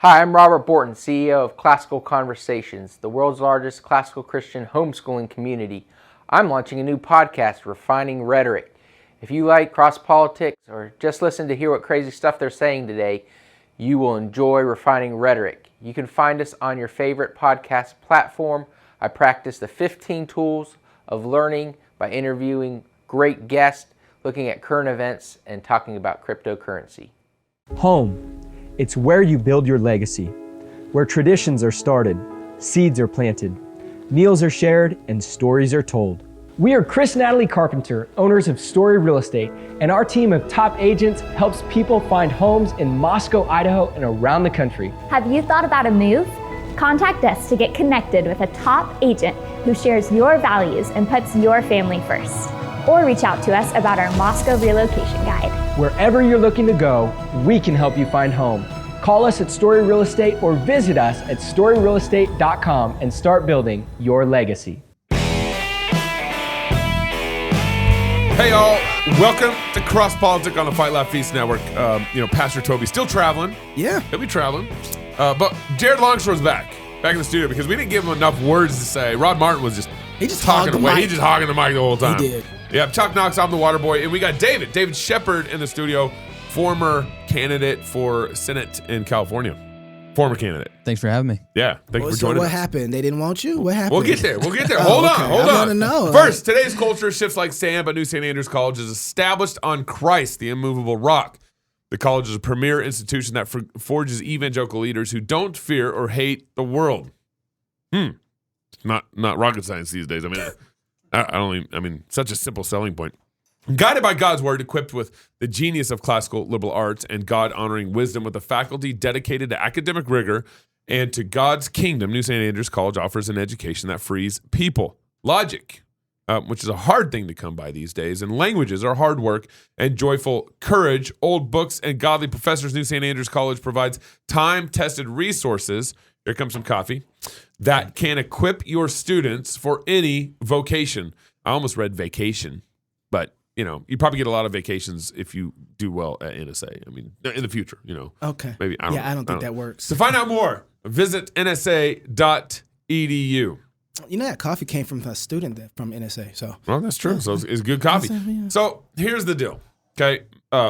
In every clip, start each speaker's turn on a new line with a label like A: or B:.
A: Hi, I'm Robert Borton, CEO of Classical Conversations, the world's largest classical Christian homeschooling community. I'm launching a new podcast, Refining Rhetoric. If you like cross politics or just listen to hear what crazy stuff they're saying today, you will enjoy Refining Rhetoric. You can find us on your favorite podcast platform. I practice the 15 tools of learning by interviewing great guests, looking at current events, and talking about cryptocurrency.
B: Home. It's where you build your legacy, where traditions are started, seeds are planted, meals are shared, and stories are told. We are Chris and Natalie Carpenter, owners of Story Real Estate, and our team of top agents helps people find homes in Moscow, Idaho, and around the country.
C: Have you thought about a move? Contact us to get connected with a top agent who shares your values and puts your family first. Or reach out to us about our Moscow relocation guide.
B: Wherever you're looking to go, we can help you find home. Call us at Story Real Estate or visit us at storyrealestate.com and start building your legacy.
D: Hey y'all, welcome to Cross Politic on the Fight Laugh Feast Network. Pastor Toby still traveling.
E: Yeah.
D: He'll be traveling. But Jared Longshore's back in the studio because we didn't give him enough words to say. Rod Martin was just talking away. He just hogging the mic the whole time.
E: He did.
D: Yeah, Chuck Knox, I'm the water boy. And we got David Shepard in the studio, former candidate for Senate in California. Former candidate.
F: Thanks for having me.
D: Yeah, thank you for joining us.
E: What happened? They didn't want you? What happened?
D: We'll get there. Hold on.
E: I want to know.
D: First, today's culture shifts like sand, but New St. Andrews College is established on Christ, the immovable rock. The college is a premier institution that forges evangelical leaders who don't fear or hate the world. Not rocket science these days. I mean, such a simple selling point. Guided by God's word, equipped with the genius of classical liberal arts and God-honoring wisdom with a faculty dedicated to academic rigor and to God's kingdom, New St. Andrews College offers an education that frees people. Logic, which is a hard thing to come by these days, and languages are hard work and joyful courage. Old books and godly professors. New St. Andrews College provides time-tested resources. Here comes some coffee. That can equip your students for any vocation. I almost read vacation, but you probably get a lot of vacations if you do well at NSA. I mean, in the future,
E: Okay.
D: Maybe
E: I don't think that works.
D: To find out more, visit nsa.edu.
E: You know that coffee came from a student from NSA, so.
D: Well, that's true. So it's good coffee. So here's the deal. Okay,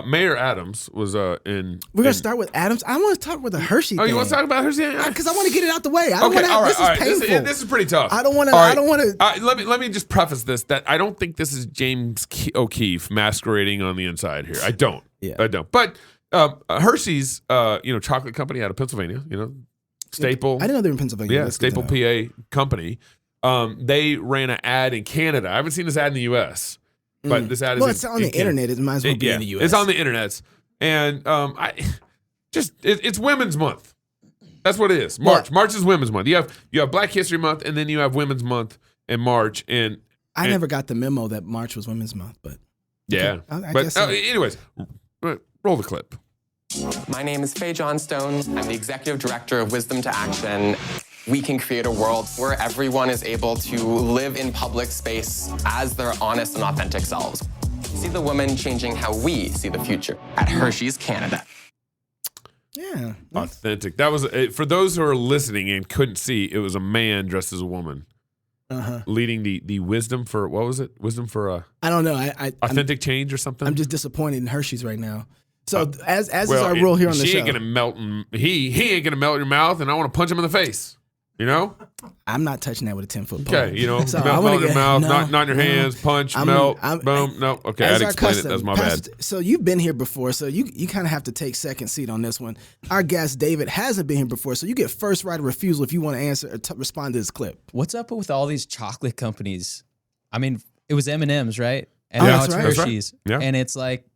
D: Mayor Adams was in.
E: We're gonna start with Adams. I want to talk with the Hershey.
D: Oh, you want to talk about Hershey?
E: Because I want to get it out the way.
D: All right.
E: This is painful.
D: This is pretty tough.
E: I don't want to.
D: Let me just preface this that I don't think this is James O'Keefe masquerading on the inside here. I don't.
E: Yeah.
D: I don't. But Hershey's, chocolate company out of Pennsylvania. Staple.
E: I didn't know they were in Pennsylvania.
D: Yeah, Staple PA company. They ran an ad in Canada. I haven't seen this ad in the U.S. But this ad is
E: it's on the internet. It might as well be in the U.S.
D: It's on the internet, and it's Women's Month. That's what it is. March is Women's Month. You have Black History Month, and then you have Women's Month in March. And
E: I never got the memo that March was Women's Month, but
D: yeah.
E: Okay. I
D: but
E: guess so.
D: Anyways, roll the clip.
G: My name is Faye Johnstone. I'm the executive director of Wisdom to Action. We can create a world where everyone is able to live in public space as their honest and authentic selves. See the woman changing how we see the future at Hershey's Canada.
E: Yeah.
D: Authentic. That was, for those who are listening and couldn't see, it was a man dressed as a woman. Leading the wisdom for, what was it? Wisdom for
E: I don't know.
D: authentic change or something?
E: I'm just disappointed in Hershey's right now. So as is our rule here on the show.
D: He ain't gonna melt your mouth, and I want to punch him in the face.
E: I'm not touching that with a 10-foot pole.
D: Okay,
E: So
D: melt in your mouth, not in your hands, punch, melt, boom, no. Okay, I had to explain it. That's my bad.
E: So you've been here before, so you kind of have to take second seat on this one. Our guest, David, hasn't been here before, so you get first right of refusal if you want to answer or respond to this clip.
F: What's up with all these chocolate companies? I mean, it was M&M's, right? And
E: Oh,
F: now
E: that's
F: it's
E: right.
F: Hershey's.
D: That's right. Yeah.
F: And it's like,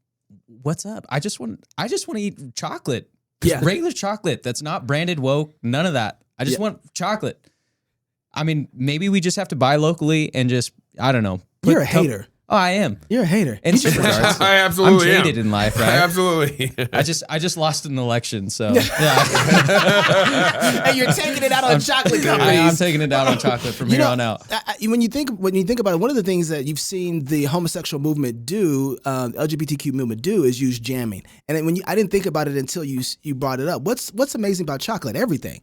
F: what's up? I just want to eat chocolate.
E: Yeah.
F: Regular chocolate that's not branded woke, none of that. I just want chocolate. I mean, maybe we just have to buy locally and just, I don't know.
E: You're a hater.
F: Oh, I am.
E: You're a hater.
F: In certain regards.
D: I absolutely
F: I'm
D: am.
F: jaded in life, right?
D: Absolutely.
F: I just lost an election, so yeah.
E: And you're taking it out on chocolate companies.
F: I'm taking it out on chocolate from here on out.
E: When you think about it, one of the things that you've seen the homosexual movement do, LGBTQ movement do, is use jamming. And I didn't think about it until you brought it up. What's amazing about chocolate? Everything.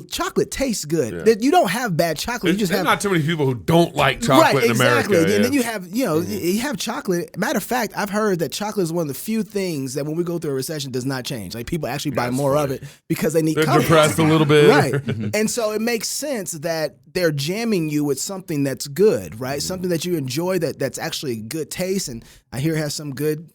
E: Chocolate tastes good. Yeah. You don't have bad chocolate. You just
D: There's
E: have
D: not too many people who don't like chocolate in
E: exactly.
D: America.
E: And then you have, you have chocolate. Matter of fact, I've heard that chocolate is one of the few things that when we go through a recession does not change. Like people actually buy more of it because they need.
D: They're depressed a little bit,
E: right? And so it makes sense that they're jamming you with something that's good, right? Something that you enjoy that's actually good taste, and I hear it has some good.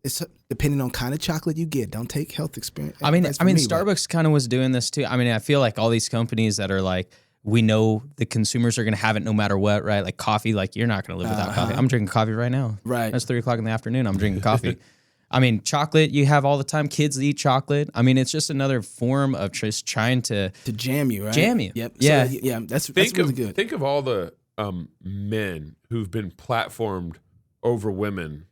E: It's depending on kind of chocolate you get. Don't take health experience.
F: I mean, Starbucks kind of was doing this too. I mean, I feel like all these companies that are like, we know the consumers are going to have it no matter what, right? Like coffee, like you're not going to live without coffee. I'm drinking coffee right now.
E: Right.
F: It's 3:00 in the afternoon. I'm drinking coffee. I mean, chocolate you have all the time. Kids eat chocolate. I mean, it's just another form of just trying to
E: jam you, right?
F: Jam you.
E: Yep.
F: Yeah.
E: So, that's really good.
D: Think of all the men who've been platformed over women.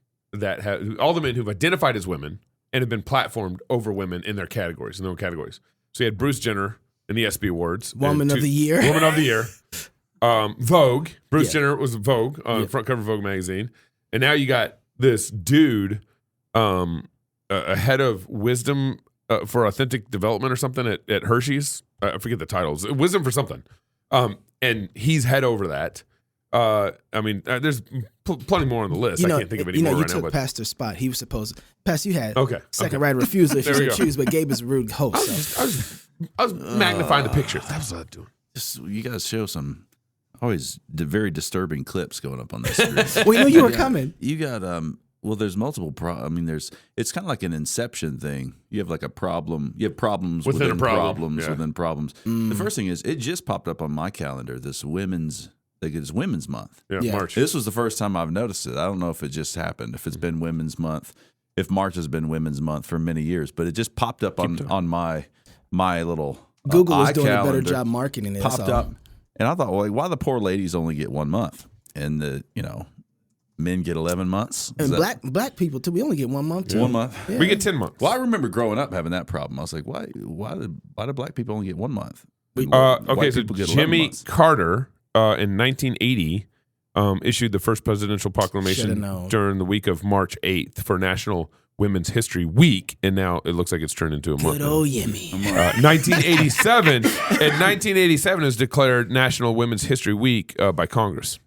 D: All the men who've identified as women and have been platformed over women in their categories, So you had Bruce Jenner in the ESPY Awards.
E: Woman of the Year.
D: Woman of the Year. Vogue. Bruce Jenner was Vogue, front cover of Vogue magazine. And now you got this dude, a head of wisdom for authentic development or something at Hershey's. I forget the titles. Wisdom for something. And he's head over that. I mean, there's plenty more on the list. I can't think of any more right now.
E: You took Pastor's spot. He was supposed. Pastor, you had second right of refusal if
D: There
E: you should choose, but Gabe is a rude host.
D: I was magnifying the picture. That's what I was doing.
H: You guys show some always very disturbing clips going up on this screen.
E: We knew you were coming.
H: You got there's multiple it's kind of like an Inception thing. You have like a problem. You have problems within problems within problems. The first thing is it just popped up on my calendar. This Women's Month.
D: Yeah, March.
H: This was the first time I've noticed it. I don't know if it just happened, if it's been Women's Month, if March has been Women's Month for many years, but it just popped up on my little
E: Google was doing a better
H: calendar.
E: job marketing it.
H: Popped up, and I thought, well, why the poor ladies only get 1 month, and the men get 11 months,
E: and black people too. We only get 1 month too.
H: 1 month.
E: Yeah.
D: We get 10 months.
H: Well, I remember growing up having that problem. I was like, why do black people only get 1 month?
D: So Jimmy Carter in 1980 issued the first presidential proclamation during the week of March 8th for National Women's History Week, and now it looks like it's turned into a month.
E: Good old Yimmy.
D: 1987 is declared National Women's History Week by Congress.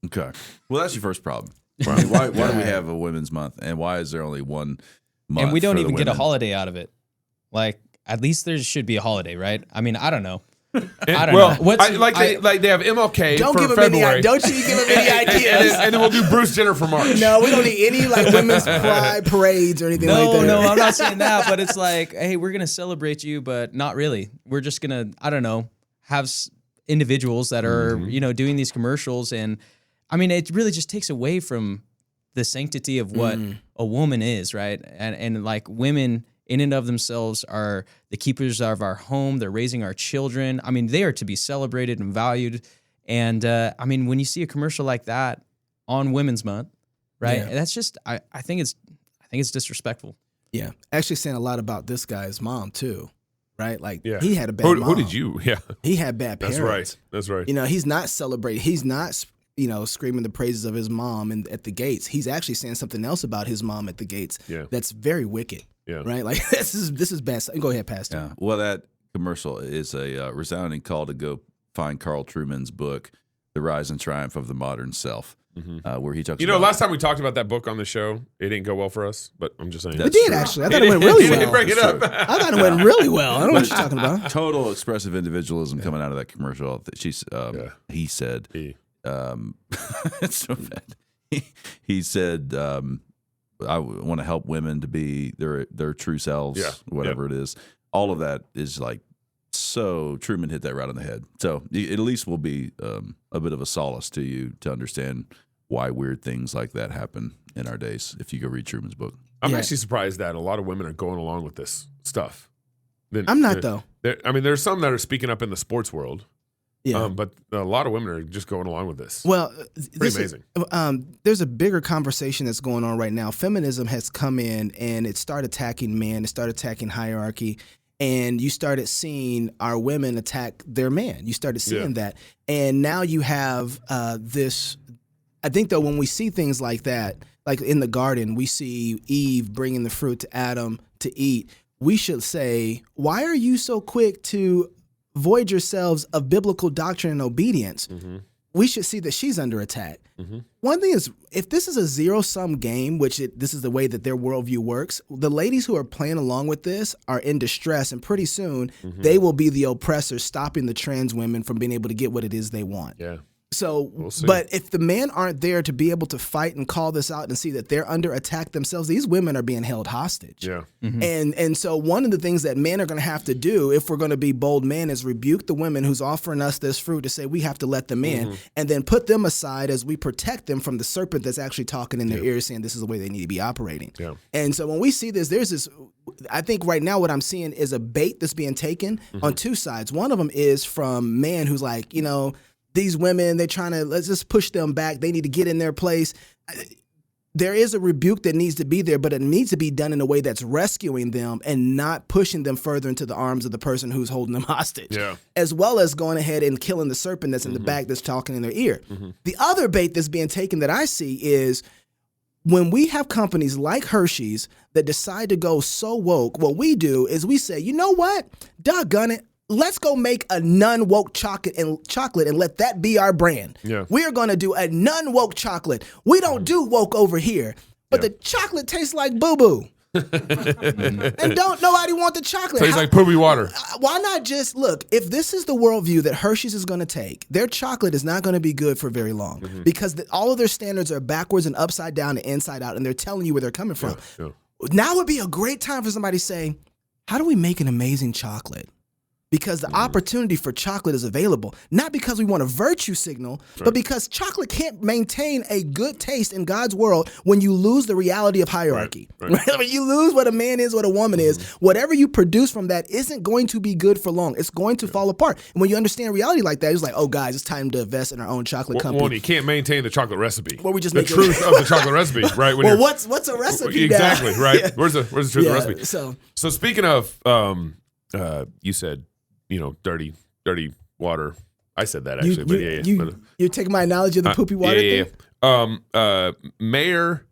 H: Okay. Well, that's your first problem. Right. Why do we have a Women's Month, and why is there only 1 month?
F: And we don't even get a
H: women?
F: holiday out of it. Like, at least there should be a holiday, right? I mean, I don't know.
D: I don't know. They have MLK for February.
E: Don't you give them any ideas.
D: and then we'll do Bruce Jenner for March.
E: No, we don't need any women's pride parades or anything like that.
F: No, I'm not saying that, but it's like, hey, we're going to celebrate you, but not really. We're just going to, I don't know, have individuals that are, doing these commercials. And I mean, it really just takes away from the sanctity of what a woman is, right? And like women in and of themselves are the keepers of our home. They're raising our children. I mean, they are to be celebrated and valued. And I mean, when you see a commercial like that on Women's Month, right? That's just, I think it's disrespectful.
E: Yeah, actually saying a lot about this guy's mom too, right? Like he had a bad mom.
D: Who did you? Yeah,
E: he had bad parents.
D: That's right.
E: He's not celebrating. He's not screaming the praises of his mom at the gates. He's actually saying something else about his mom at the gates.
D: Yeah, that's
E: very wicked. Yeah. Right? Like this is bad. Go ahead, Pastor.
H: Yeah. Well, that commercial is a resounding call to go find Carl Trueman's book, The Rise and Triumph of the Modern Self, where he talks about...
D: last time we talked about that book on the show, it didn't go well for us, but I'm just saying.
E: It did, actually. I thought it went really well.
D: Didn't bring it up.
E: I thought it went really well. I don't know what you're talking about.
H: Total expressive individualism coming out of that commercial. He said... it's so bad. He said... I want to help women to be their true selves, whatever it is. All of that is like so. Truman hit that right on the head. So it at least will be a bit of a solace to you to understand why weird things like that happen in our days if you go read Truman's book.
D: I'm actually surprised that a lot of women are going along with this stuff.
E: I'm not, though.
D: There's some that are speaking up in the sports world.
E: Yeah.
D: But a lot of women are just going along with this.
E: Well,
D: Pretty amazing.
E: There's a bigger conversation that's going on right now. Feminism has come in and it started attacking men. It started attacking hierarchy. And you started seeing our women attack their man. You started seeing that. And now you have this. I think, though, when we see things like that, like in the garden, we see Eve bringing the fruit to Adam to eat. We should say, why are you so quick to void yourselves of biblical doctrine and obedience? Mm-hmm. We should see that she's under attack. Mm-hmm. One thing is, if this is a zero-sum game, which this is the way that their worldview works, the ladies who are playing along with this are in distress, and pretty soon they will be the oppressors, stopping the trans women from being able to get what it is they want.
D: Yeah.
E: So,
D: We'll see.
E: but if the men aren't there to be able to fight and call this out and see that they're under attack themselves, these women are being held hostage.
D: Yeah.
E: And so one of the things that men are going to have to do, if we're going to be bold men, is rebuke the women who's offering us this fruit to say we have to let them in, and then put them aside as we protect them from the serpent that's actually talking in their ears saying this is the way they need to be operating.
D: Yeah.
E: And so when we see this, there's this, I think right now what I'm seeing is a bait that's being taken on two sides. One of them is from man who's like, you know, these women, they're trying to, let's just push them back. They need to get in their place. There is a rebuke that needs to be there, but it needs to be done in a way that's rescuing them and not pushing them further into the arms of the person who's holding them hostage, as well as going ahead and killing the serpent that's in the back that's talking in their ear. The other bait that's being taken that I see is when we have companies like Hershey's that decide to go so woke, what we do is we say, you know what? Doggone it. Let's go make a non-woke chocolate and let that be our brand.
D: Yeah.
E: We are going to do a non-woke chocolate. We don't do woke over here, but the chocolate tastes like boo-boo. And don't nobody want the chocolate.
D: Tastes like poopy water.
E: Why not just look, if this is the worldview that Hershey's is going to take, their chocolate is not going to be good for very long because all of their standards are backwards and upside down and inside out, and they're telling you where they're coming from. Now would be a great time for somebody to say, how do we make an amazing chocolate? Because the opportunity for chocolate is available, not because we want a virtue signal, but because chocolate can't maintain a good taste in God's world when you lose the reality of hierarchy. Right? When you lose what a man is, what a woman is, whatever you produce from that isn't going to be good for long. It's going to fall apart. And when you understand reality like that, it's like, oh, guys, it's time to invest in our own chocolate company.
D: Well, you can't maintain the chocolate recipe.
E: Well, we just
D: the
E: make
D: truth of the chocolate recipe, right? When
E: what's a recipe?
D: Exactly,
E: now?
D: right? Where's the truth of the recipe?
E: So
D: speaking of, you said, you know, dirty water. I said that actually,
E: You take my analogy of the poopy water thing?
D: Mayor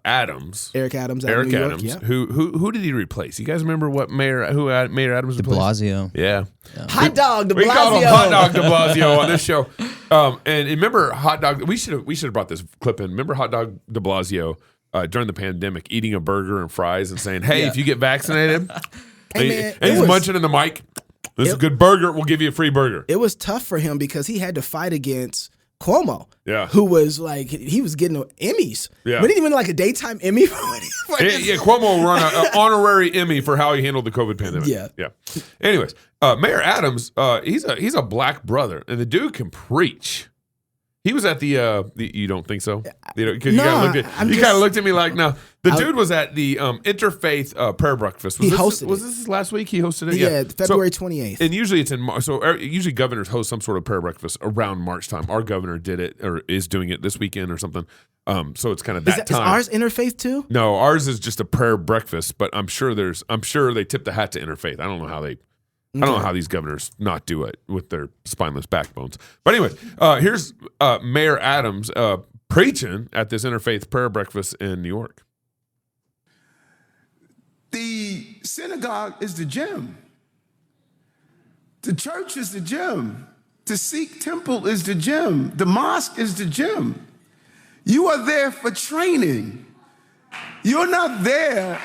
D: Adams.
E: Eric Adams.
D: Who did he replace? You guys remember what Mayor Adams replaced?
F: De Blasio.
D: Yeah.
E: Hot Dog De Blasio.
D: We called him Hot Dog De Blasio on this show. And remember Hot Dog, we should have brought this clip in. Remember Hot Dog De Blasio during the pandemic eating a burger and fries and saying, hey, if you get vaccinated, and he's munching in the mic. This is a good burger. We'll give you a free burger.
E: It was tough for him because he had to fight against Cuomo,
D: who
E: was like, he was getting Emmys.
D: Yeah.
E: But he didn't even like a daytime Emmy.
D: Cuomo won an honorary Emmy for how he handled the COVID pandemic. Yeah. Anyways, Mayor Adams, he's a black brother, and the dude can preach. He was at the you don't think so? Because you kind of looked at me like, no. The dude was at the interfaith prayer breakfast. Was this last week? He hosted it?
E: Yeah, February 28th.
D: And usually it's in March. So usually governors host some sort of prayer breakfast around March time. Our governor did it or is doing it this weekend or something. So it's kind of that time.
E: Is ours interfaith too?
D: No, ours is just a prayer breakfast. But I'm sure they tip the hat to interfaith. I don't know how they. I don't know how these governors not do it with their spineless backbones. But anyway, here's Mayor Adams preaching at this interfaith prayer breakfast in New York.
I: The synagogue is the gym. The church is the gym. The Sikh temple is the gym. The mosque is the gym. You are there for training. You're not there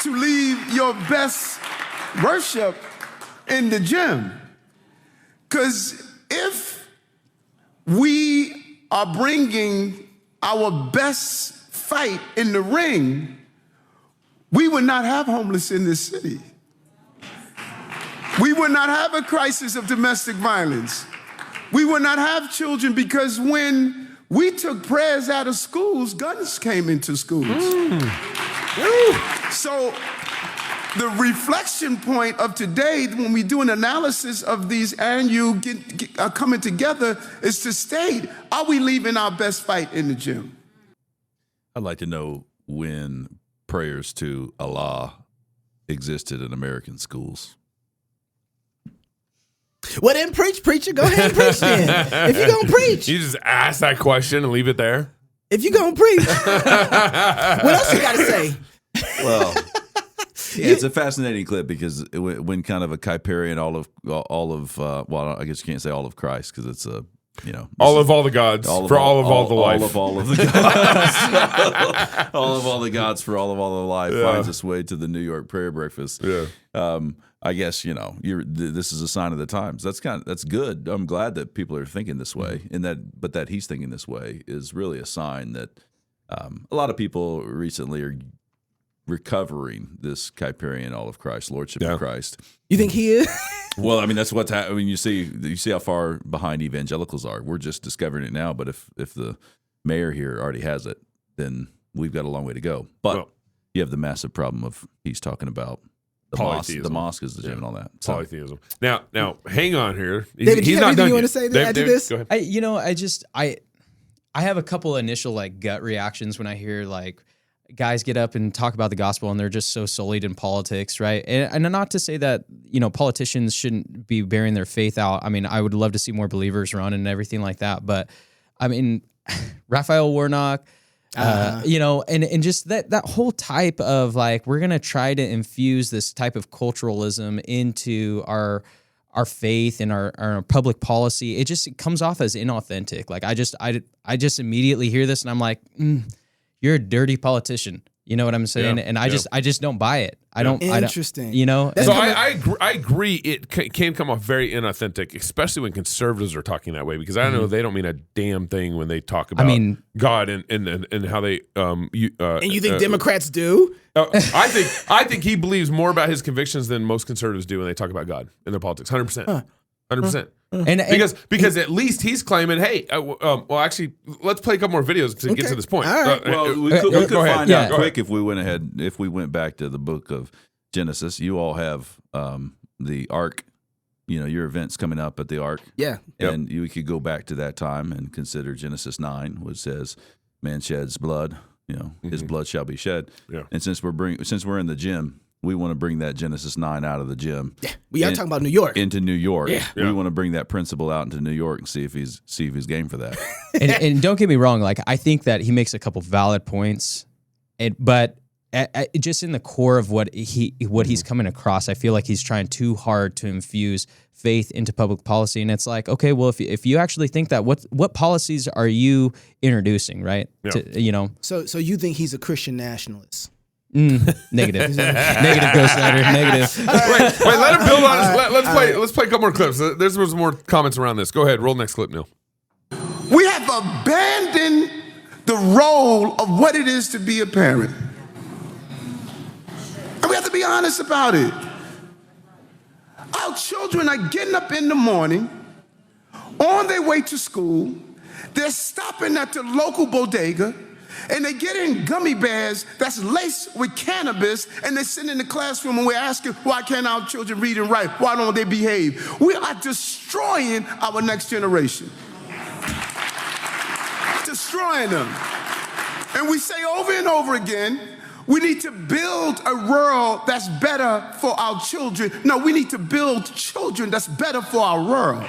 I: to leave your best worship in the gym. Because if we are bringing our best fight in the ring, we would not have homeless in this city. We would not have a crisis of domestic violence. We would not have children, because when we took prayers out of schools, guns came into schools. So the reflection point of today, when we do an analysis of these annual coming together, is to state, are we leaving our best fight in the gym?
H: I'd like to know when prayers to Allah existed in American schools.
E: Well, then preacher. Go ahead and preach then. If you're going to preach.
D: You just ask that question and leave it there?
E: If you're going to preach. What else you got to say?
H: Well, yeah, it's a fascinating clip because when kind of a Kuyperian all of well, I guess you can't say all of Christ because it's a,
D: all the gods for all of the life.
H: All of the gods. all the gods for all the life finds its way to the New York prayer breakfast.
D: Yeah.
H: I guess, this is a sign of the times. That's good. I'm glad that people are thinking this way, but that he's thinking this way is really a sign that a lot of people recently are recovering this Kuyperian all of Christ, Lordship of Christ.
E: You think he is?
H: Well, I mean, that's what's happening. I mean, you see how far behind evangelicals are. We're just discovering it now, but if the mayor here already has it, then we've got a long way to go. But you have the massive problem of he's talking about the mosque is the gym and all that. So.
D: Polytheism. Now, hang on here.
E: David,
D: he's
E: you have
D: not done
E: anything you
D: yet.
E: want to say to add to this?
D: Go ahead.
F: I have a couple initial gut reactions when I hear guys get up and talk about the gospel and they're just so sullied in politics, right? And not to say that, politicians shouldn't be bearing their faith out. I mean, I would love to see more believers run and everything like that. But I mean, Raphael Warnock, and just that whole type of we're going to try to infuse this type of culturalism into our faith and our public policy. It comes off as inauthentic. I just immediately hear this and I'm like, you're a dirty politician. You know what I'm saying? And I just don't buy it.
E: Interesting.
D: I agree. It can come off very inauthentic, especially when conservatives are talking that way, because I know they don't mean a damn thing when they talk about God and how they. And
E: you think Democrats do?
D: I think he believes more about his convictions than most conservatives do when they talk about God in their politics. 100%. 100%. Because at least he's claiming, hey, well, actually, let's play a couple more videos to get to this point.
E: All right.
H: Well, we could find out quick if we went back to the book of Genesis. You all have the Ark, your events coming up at the Ark.
E: Yeah.
H: And we could go back to that time and consider Genesis 9, which says, man sheds blood, his blood shall be shed.
D: Yeah.
H: And since we're in the gym, we want to bring that Genesis 9 out of the gym.
E: Yeah, we are talking about New York.
H: Into New York.
E: Yeah.
H: We want to bring that principle out into New York and see if he's game for that.
F: and don't get me wrong, I think that he makes a couple valid points, but just in the core of what he's coming across, I feel like he's trying too hard to infuse faith into public policy. And it's like, okay, well, if you actually think that, what policies are you introducing, right?
D: Yeah.
E: So you think he's a Christian nationalist?
F: Negative. Negative, Ghostwriter. Negative.
D: Wait, let him build on. Let's play a couple more clips. There's some more comments around this. Go ahead, roll next clip, Neil.
I: We have abandoned the role of what it is to be a parent. And we have to be honest about it. Our children are getting up in the morning, on their way to school. They're stopping at the local bodega, and they get in gummy bears that's laced with cannabis, and they sit in the classroom and we're asking, why can't our children read and write? Why don't they behave? We are destroying our next generation. Destroying them. And we say over and over again, we need to build a world that's better for our children. No, we need to build children that's better for our world.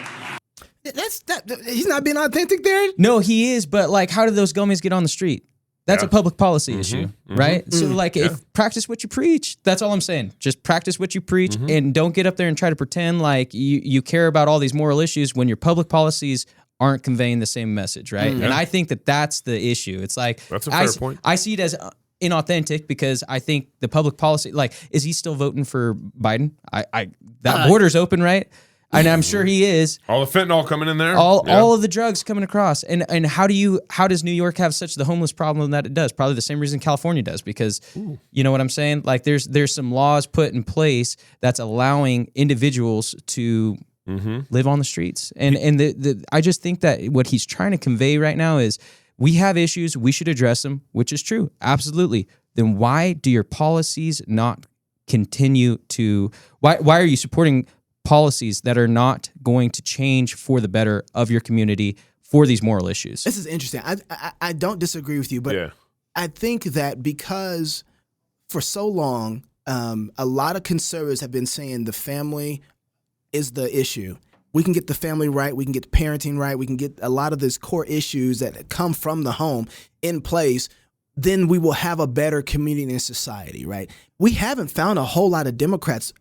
E: He's not being authentic there?
F: No, he is, but how do those gummies get on the street? That's a public policy issue, right? So if practice what you preach. That's all I'm saying. Just practice what you preach and don't get up there and try to pretend like you care about all these moral issues when your public policies aren't conveying the same message, right? And I think that's the issue. It's
D: that's a fair point.
F: I see it as inauthentic because I think the public policy, is he still voting for Biden? That border's open, right? And I'm sure he is.
D: All the fentanyl coming in there.
F: All of the drugs coming across. And how does New York have such the homeless problem that it does? Probably the same reason California does, because you know what I'm saying? There's some laws put in place that's allowing individuals to live on the streets. And I just think that what he's trying to convey right now is we have issues, we should address them, which is true. Absolutely. Then why do your policies not continue to? Why are you supporting policies that are not going to change for the better of your community for these moral issues?
E: This is interesting. I don't disagree with you, but I think that because for so long, a lot of conservatives have been saying the family is the issue. We can get the family right. We can get the parenting right. We can get a lot of these core issues that come from the home in place. Then we will have a better community and society, right? We haven't found a whole lot of Democrats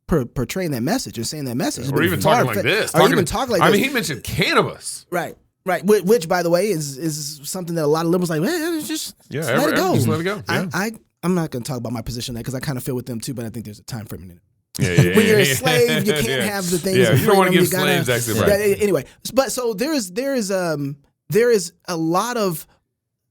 E: portraying that message and saying that message.
D: Or even talking like this.
E: Or even talking like this.
D: I mean, he mentioned cannabis.
E: Right. Which, by the way, is something that a lot of liberals are like, man, just let it go.
D: Just let it go. Yeah.
E: I'm not going to talk about my position on that because I kind of feel with them too, but I think there's a time frame in it.
D: Yeah,
E: when you're a slave, you can't have the things.
D: Yeah,
E: of
D: you don't want to
E: freedom.
D: give slaves access. Right.
E: Anyway, but so there is a lot of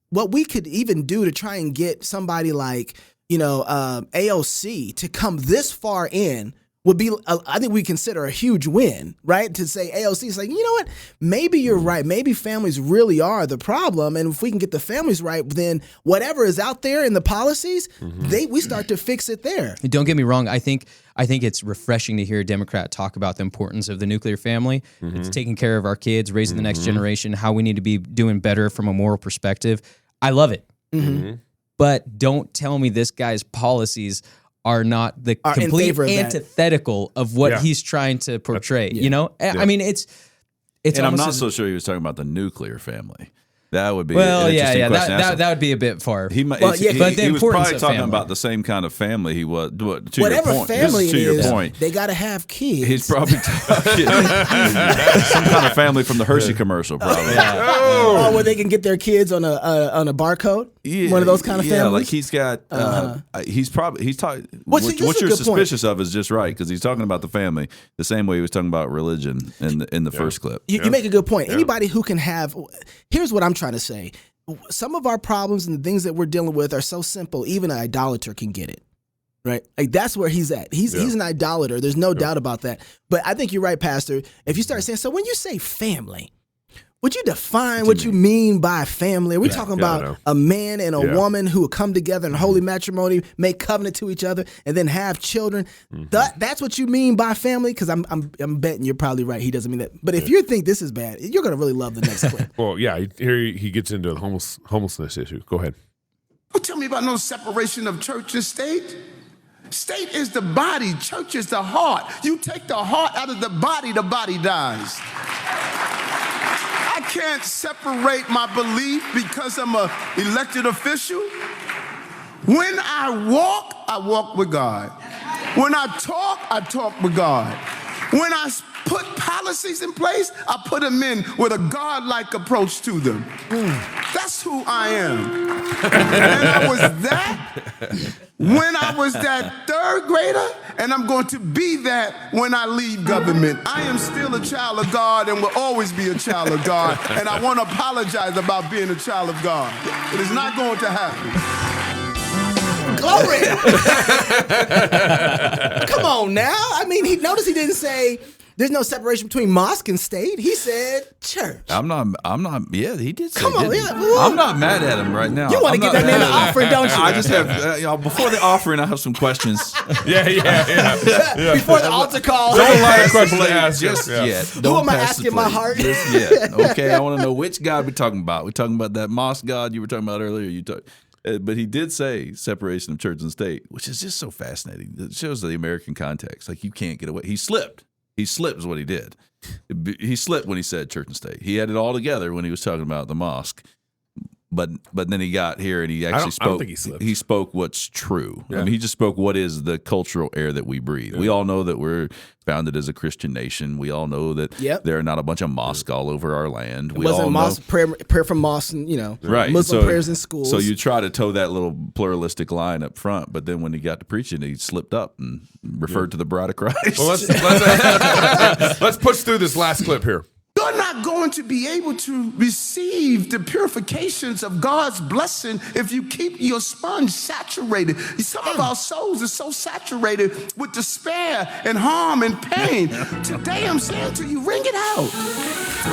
E: what we could even do to try and get somebody like AOC to come this far in would be, I think we consider a huge win, right? To say AOC is like, you know what? Maybe you're right. Maybe families really are the problem. And if we can get the families right, then whatever is out there in the policies, we start to fix it there.
F: Don't get me wrong. I think it's refreshing to hear a Democrat talk about the importance of the nuclear family. It's taking care of our kids, raising the next generation, how we need to be doing better from a moral perspective. I love it. But don't tell me this guy's policies are not the complete antithetical of what he's trying to portray. You know, I mean, it's.
H: And I'm not so sure he was talking about the nuclear family. That would be
F: well,
H: an interesting question.
F: That would be a bit far.
H: He was probably talking about the same kind of family he was. To
E: whatever
H: your point,
E: family
H: to
E: it
H: your
E: is,
H: point,
E: they got to have kids.
H: He's probably talking some kind of family from the Hershey commercial, probably.
E: Where they can get their kids on a barcode. One of those kind of families.
H: Yeah, like he's got. He's talking. What you're suspicious of is just right because he's talking about the family the same way he was talking about religion in the first clip.
E: You make a good point. Anybody who can have. Here's what I'm trying to say. Some of our problems and the things that we're dealing with are so simple, even an idolater can get it. Right? Like that's where he's at. He's an idolater. There's no doubt about that. But I think you're right, Pastor. If you start saying, so when you say family, would you define what you mean by family? Are we talking about a man and a woman who will come together in holy matrimony, make covenant to each other, and then have children? That's what you mean by family? Because I'm betting you're probably right. He doesn't mean that. But if you think this is bad, you're going to really love the next clip.
D: Well, yeah, here he gets into the homelessness issue. Go ahead.
I: Don't tell me about no separation of church and state. State is the body. Church is the heart. You take the heart out of the body dies. I can't separate my belief because I'm an elected official. When I walk with God. When I talk with God. When I put policies in place, I put them in with a God-like approach to them. That's who I am. And I was that when I was that third grader, and I'm going to be that when I leave government. I am still a child of God and will always be a child of God, and I want to apologize about being a child of God. It is not going to happen.
E: Glory! Come on now. I mean, he didn't say there's no separation between mosque and state. He said church.
H: I'm not. Yeah, he did say.
E: Come on,
H: I'm not mad at him right now.
E: You want to get that man an offering, don't you?
H: I just have before the offering, I have some questions.
D: Yeah.
E: Before the altar call.
D: Don't lie questions to ask
H: just yet.
E: Who am I asking my heart?
H: Just yet. Okay, I want to know which God we're talking about. We're talking about that mosque God you were talking about earlier. But he did say separation of church and state, which is just so fascinating. It shows the American context. Like you can't get away. He slipped. He slipped is what he did. He slipped when he said church and state. He had it all together when he was talking about the mosque. But then he got here and he actually spoke. I don't think he slipped. He spoke what's true. Yeah. I mean, he just spoke what is the cultural air that we breathe. Yeah. We all know that we're founded as a Christian nation. We all know that there are not a bunch of mosques all over our land.
E: It wasn't mosque prayer from mosque, and Muslim prayers in schools.
H: So you try to toe that little pluralistic line up front, but then when he got to preaching, he slipped up and referred to the bride of Christ.
D: Well, let's push through this last clip here.
I: You're not going to be able to receive the purifications of God's blessing if you keep your sponge saturated. Some of our souls are so saturated with despair and harm and pain. Today I'm saying to you, wring it out.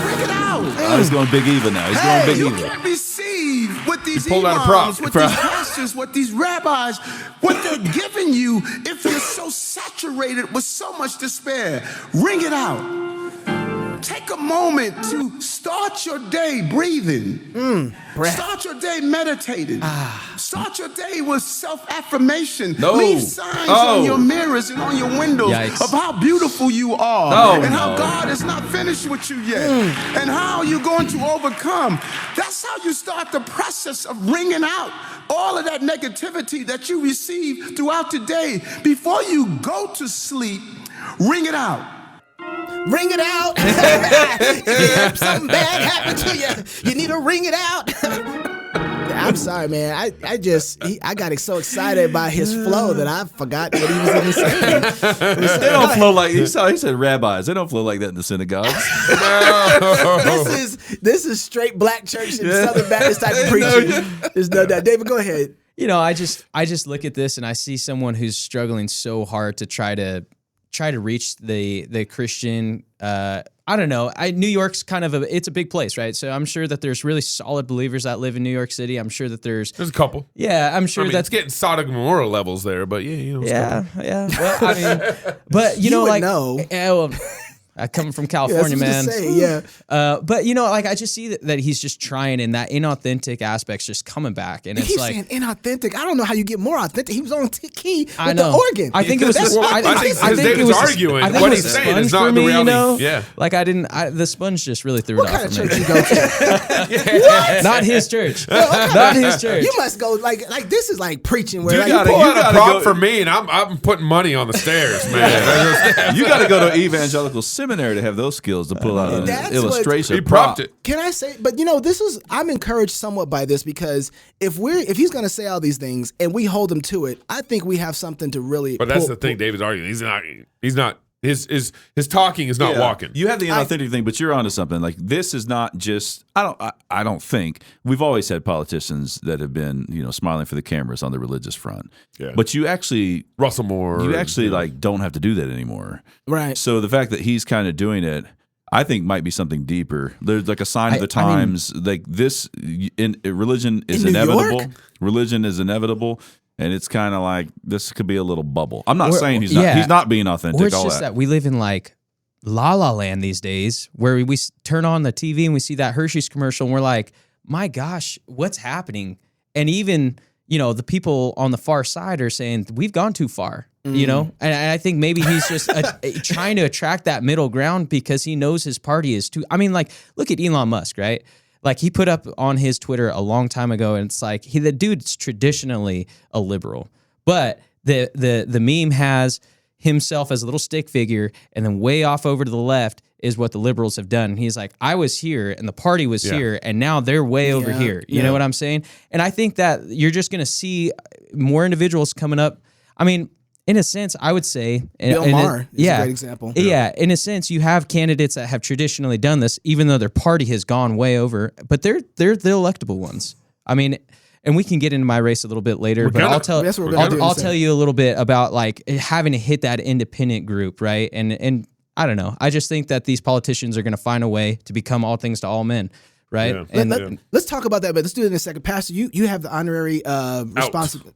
I: Wring it out.
H: He's going Big Eva now. He's going Big Eva.
I: You can't receive with these
D: pulled out a prop.
I: imams, with these pastors is what these rabbis, what they're giving you if you're so saturated with so much despair. Ring it out. Take a moment to start your day breathing. Start your day meditating. Start your day with self-affirmation. Leave signs on your mirrors and on your windows of how beautiful you are and how God is not finished with you yet and how you're going to overcome. That's how you start the process of wringing out all of that negativity that you receive throughout the day. Before you go to sleep, wring it out.
E: Ring it out. If something bad happened to you, you need to ring it out. I'm sorry, man. I got so excited by his flow that I forgot what he was even saying.
H: They don't flow like he said. Rabbis, they don't flow like that in the synagogues.
E: This is straight black church and Southern Baptist type of preaching. There's no doubt. David, go ahead.
F: You know, I just look at this and I see someone who's struggling so hard to try to reach the Christian. I don't know. New York's kind of it's a big place, right? So I'm sure that there's really solid believers that live in New York City. I'm sure that there's
D: a couple.
F: Yeah, I'm sure
D: that's getting Sodom and Gomorrah levels there, but yeah.
F: Well, I mean, but you know, like, well, I come from California, man. But you know, like I just see that he's just trying, and that inauthentic aspect's just coming back, and it's like
E: saying inauthentic. I don't know how you get more authentic. He was on key with the organ.
F: I think it was. I think it was arguing. I think what he's saying is not the reality. You know? Yeah, like the sponge just really threw it off.
E: What kind of church you go to?
F: What? Not his church. Not his church.
E: You must go like this is like preaching where
D: you got a prop for me, and I'm putting money on the stairs, man.
H: You got to go to evangelical seminary to have those skills to pull out an illustration.
D: He propped it.
E: Can I say? But you know, I'm encouraged somewhat by this because if he's going to say all these things and we hold him to it, I think we have something to really.
D: But that's the thing. David's arguing. He's not. His talking is not walking.
H: You have the inauthentic thing, but you're onto something. Like this is not just. I don't think we've always had politicians that have been smiling for the cameras on the religious front. Yeah. But you actually
D: Russell Moore.
H: You actually don't have to do that anymore.
E: Right.
H: So the fact that he's kind of doing it, I think might be something deeper. There's like a sign of the times. Like this, religion is inevitable. Religion is inevitable. And it's kind of like this could be a little bubble. I'm not saying he's not. He's not being authentic.
F: Or it's just that we live in like La La Land these days, where we turn on the TV and we see that Hershey's commercial, and we're like, "My gosh, what's happening?" And even the people on the far side are saying we've gone too far. And I think maybe he's just trying to attract that middle ground because he knows his party is too. I mean, like look at Elon Musk, right? Like he put up on his Twitter a long time ago, and it's like the dude's traditionally a liberal, but the meme has himself as a little stick figure, and then way off over to the left is what the liberals have done. And he's like, I was here, and the party was here, and now they're way over here. You know what I'm saying? And I think that you're just going to see more individuals coming up. I mean, in a sense, I would say
E: Bill Maher is a great example.
F: Yeah, in a sense, you have candidates that have traditionally done this, even though their party has gone way over, but they're the electable ones. I mean, and we can get into my race a little bit later, but I'll tell you a little bit about like having to hit that independent group, right? And I don't know. I just think that these politicians are going to find a way to become all things to all men. Right.
E: Yeah. Let's talk about that, but let's do it in a second. Pastor, you have the honorary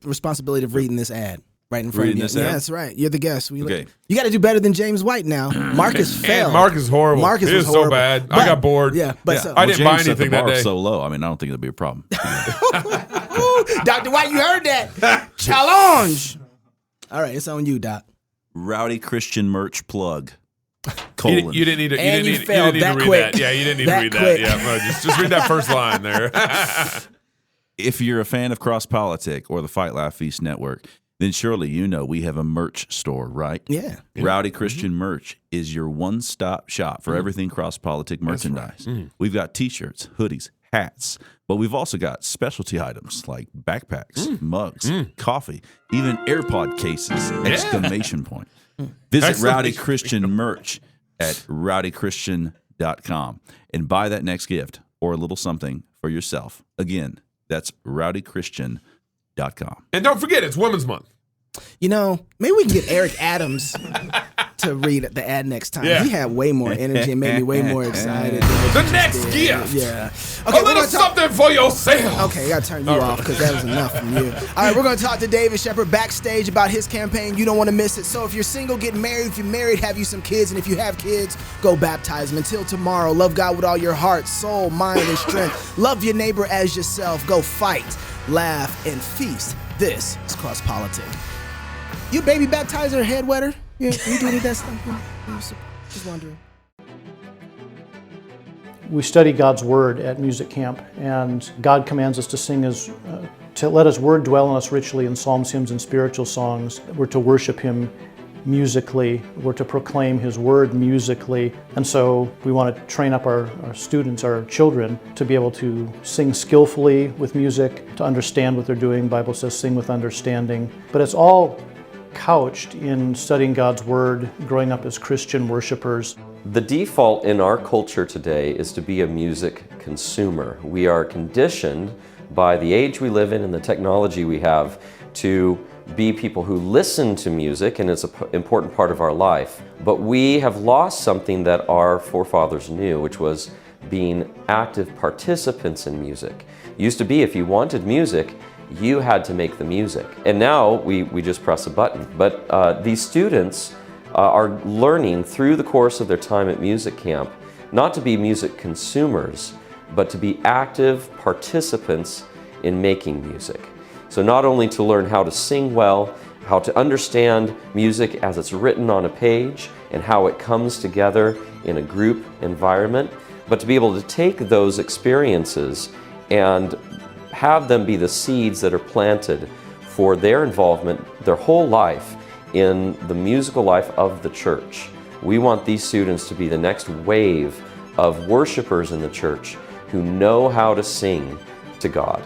E: responsibility of reading this ad. Right in front of you. Yeah, that's right. You're the guest. You got to do better than James White now. Marcus failed.
D: Marcus is horrible. Marcus was horrible. So bad. I got bored.
E: Yeah, but
D: I didn't buy anything that day.
H: So low. I mean, I don't think it'll be a problem.
E: Dr. White, you heard that? Challenge. All right, it's on you, Doc.
H: Rowdy Christian merch plug.
D: You didn't need to. You didn't need to read that. Yeah, you didn't need to read that. Yeah, no, just read that first line there.
H: If you're a fan of Cross Politic or the Fight Laugh Feast Network, then surely we have a merch store, right?
E: Yeah.
H: Rowdy Christian Merch is your one-stop shop for everything cross-politic merchandise. Right. We've got T-shirts, hoodies, hats, but we've also got specialty items like backpacks, mugs, coffee, even AirPod cases, exclamation point. Visit Rowdy Christian Merch at rowdychristian.com and buy that next gift or a little something for yourself. Again, that's rowdychristian.com.
D: And don't forget, it's Women's Month.
E: You know, maybe we can get Eric Adams to read the ad next time.
D: Yeah.
E: He had way more energy and made me way more excited.
D: The next gift.
E: Yeah.
D: A little something for yourself.
E: Okay, I gotta turn you off because that was enough from you. All right, we're gonna talk to David Shepard backstage about his campaign. You don't want to miss it. So if you're single, get married. If you're married, have you some kids. And if you have kids, go baptize them. Until tomorrow, love God with all your heart, soul, mind, and strength. Love your neighbor as yourself. Go fight, laugh, and feast. This is Cross Politic. You baby baptizer, head wetter? You do any of that stuff? Just wondering.
J: We study God's Word at music camp, and God commands us to sing to let His Word dwell in us richly in psalms, hymns, and spiritual songs. We're to worship Him musically. We're to proclaim His Word musically. And so we want to train up our students, our children, to be able to sing skillfully with music, to understand what they're doing. The Bible says sing with understanding. But it's all couched in studying God's Word, growing up as Christian worshipers.
K: The default in our culture today is to be a music consumer. We are conditioned by the age we live in and the technology we have to be people who listen to music, and it's an important part of our life. But we have lost something that our forefathers knew, which was being active participants in music. It used to be if you wanted music, you had to make the music. And now we just press a button. But these students are learning through the course of their time at music camp not to be music consumers, but to be active participants in making music. So not only to learn how to sing well, how to understand music as it's written on a page and how it comes together in a group environment, but to be able to take those experiences and have them be the seeds that are planted for their involvement their whole life in the musical life of the church. We want these students to be the next wave of worshipers in the church who know how to sing to God.